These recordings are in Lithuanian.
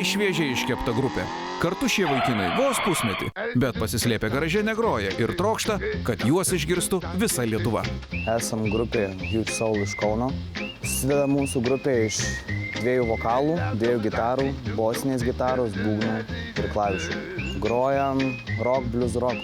šviežiai iškepta grupė. Kartu šie vaikinai vos pusmetį, bet pasislėpę garaže negroja ir trokšta, kad juos išgirstų visa Lietuva. Esam grupė Huge Soul iš Kauno. Susideda mūsų grupė iš 2 vokalų, 2 gitarų, bosinės gitaros, būgnų ir klavišų. Grojam rock, blues rock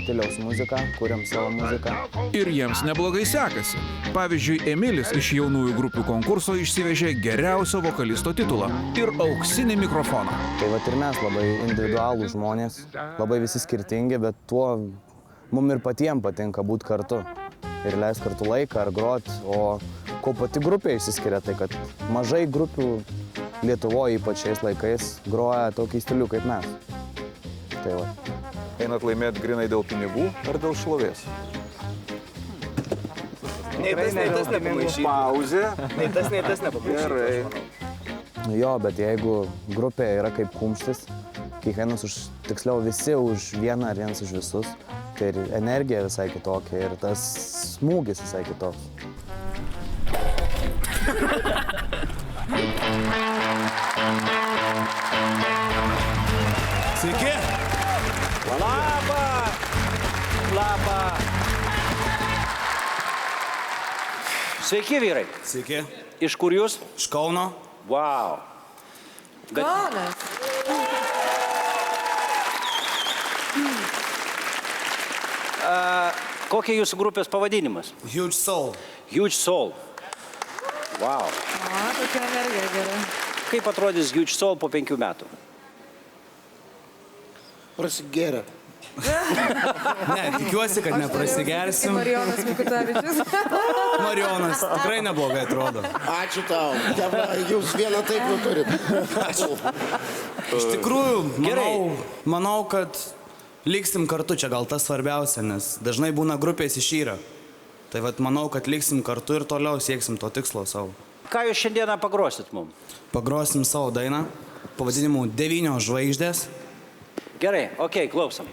stiliaus muziką, kuriam savo muziką. Ir jiems neblogai sekasi. Pavyzdžiui, Emilis iš jaunųjų grupių konkurso išsivežė geriausio vokalisto titulą ir auksinį mikrofoną. Tai vat ir mes labai individualūs žmonės, labai visi skirtingi, bet tuo mum ir patiems patinka būti kartu. Ir leist kartu laiką ar grot, o ko pati grupė išsiskiria, tai kad mažai grupių Lietuvoje, ypač šiais laikais, groja tokį stilių kaip mes. Tai va. Einat laimėti grinai dėl pinigų ar dėl šlovės? Nei tas nepamaišytų. Pauzė. Nei tas nepamaišytų. Gerai. Jo, bet jeigu grupė yra kaip kumštis, kiekvienas tiksliau visi už vieną ar vienas už visus, tai ir energija visai kitokia ir tas smūgis visai kitoks. Sveiki! Labą! Sveiki, vyrai. Sveiki. Iš kur jūs? Iš Kauno. Wow. Kaunas. Kokia jūsų grupės pavadinimas? Huge Soul. Huge Soul. Wow. Tokia energija gera. Kaip atrodys Huge Soul po 5 metų? Prasigėrė. Ne, tikiuosi, kad neprasigersim. Marijonas Mikutavičius. Marijonas tikrai neblogai atrodo. Ačiū tau. Tėva, jūs vieną taip jau turit. Ačiū. Iš tikrųjų, manau, kad liksim kartu, čia gal tas svarbiausia, nes dažnai būna grupės išyra. Tai vat manau, kad liksim kartu ir toliau sieksim to tikslo savo. Ką jūs šiandieną pagrosit mums? Pagrosim savo dainą, pavadinimu 9 žvaigždės. Gerai, okei, klausom.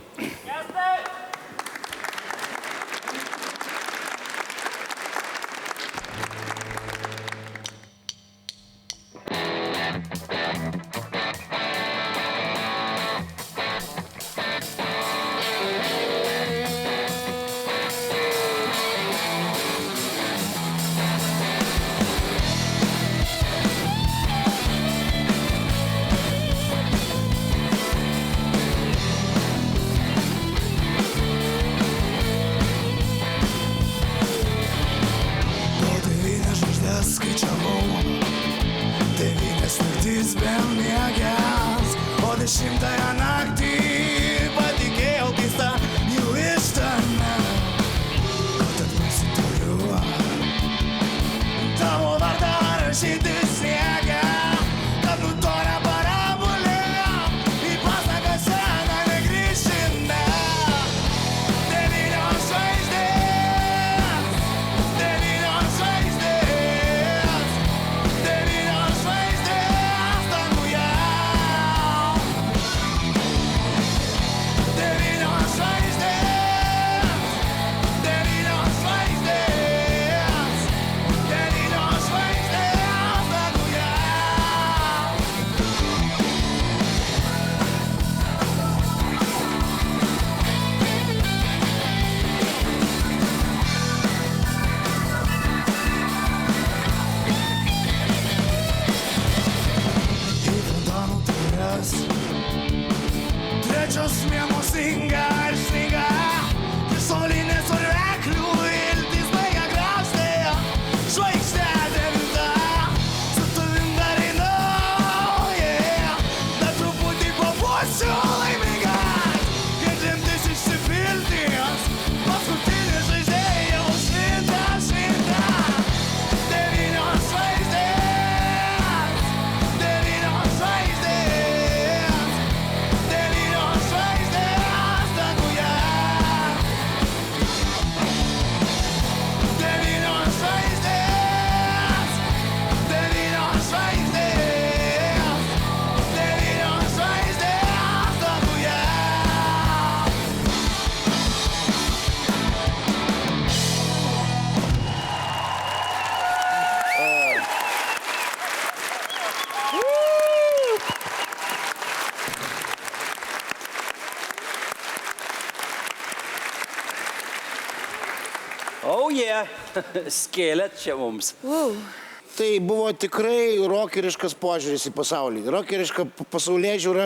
Skaičiavau 9 naktis be miegęs, o 10-ąją naktį patikėjau keistą jų ištarmę, kad atmesi turiu tavo vardą rašyti sniegę, kad nutorę parabolė į pasaką seną negrįžime. 9 žvaigždės, 9 žvaigždės, 9 žvaigždės danguje. 9 žvaigždės, 9 žvaigždės, 9 žvaigždės Skėlėt čia mums. Tai buvo tikrai rokeriškas požiūris į pasaulį. Rokeriška pasaulėžiūra,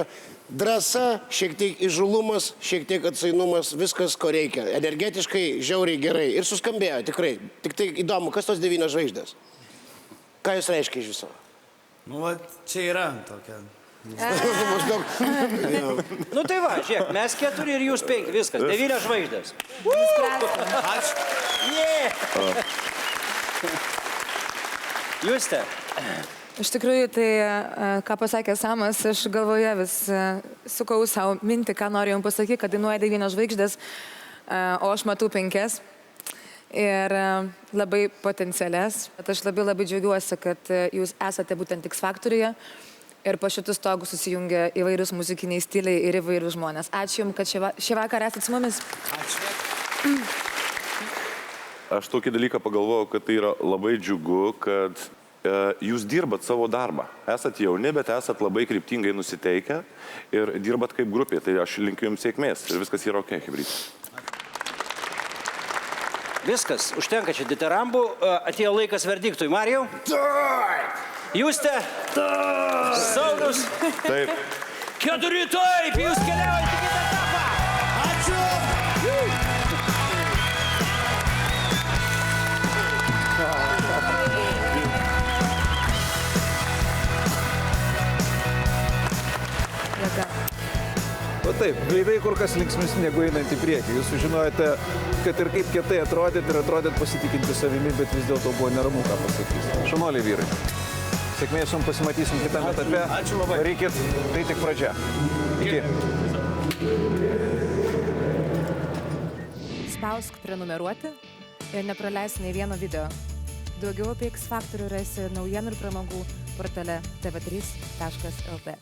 drąsa, šiek tiek įžulumas, šiek tiek atsainumas, viskas, ko reikia. Energetiškai, žiauriai gerai. Ir suskambėjo tikrai. Tik tai įdomu, kas tos 9 žvaigždės? Ką jūs reiškia iš viso? Nu, va, čia yra tokia. Maždaug. Nu tai va, žiūrėk, mes 4 ir jūs 5, viskas, 9 žvaigždės. Ačiū. Juste. Iš tikrųjų, tai, ką pasakė Samas, aš galvoje vis sukau savo mintį, ką noriu jums pasakyti, kad dainuoja 9 žvaigždės, o aš matau 5. Ir labai potencialias. Bet aš labai džiaugiuosi, kad jūs esate būtent X Factoriuje ir po šitų stogų susijungia įvairius muzikiniai stiliai ir įvairius žmonės. Ačiū jums, kad šį vakarą esate su mumis. Ačiū. Aš tokį dalyką pagalvojau, kad tai yra labai džiugu, kad jūs dirbat savo darbą. Esat jauni, bet esat labai kryptingai nusiteikę ir dirbat kaip grupė. Tai aš linkiu jums sėkmės ir viskas yra ok, chebryt. Viskas, užtenka čia ditarambų, atėjo laikas verdiktui. Marijau? Taip! Juste? Taip! Saulius? Taip. 4 taip, jūs keliaujate į kitą etapą! Ačiū! O taip, veidai kur kas linksmesni negu einant į priekį. Jūs sužinojote, kad ir kaip kietai atrodėt ir atrodėt pasitikinti savimi, bet vis dėlto buvo neramu, ką pasakys. Šaunuoliai vyrai. Sėkmės jums, pasimatysim kitame etape. Ačiū labai. Varykit, tai tik pradžia. Iki. Spausk prenumeruoti ir nepraleisk nei vieno video. Daugiau apie X Factorių rasi naujienų ir pramogų portale tv3.lt.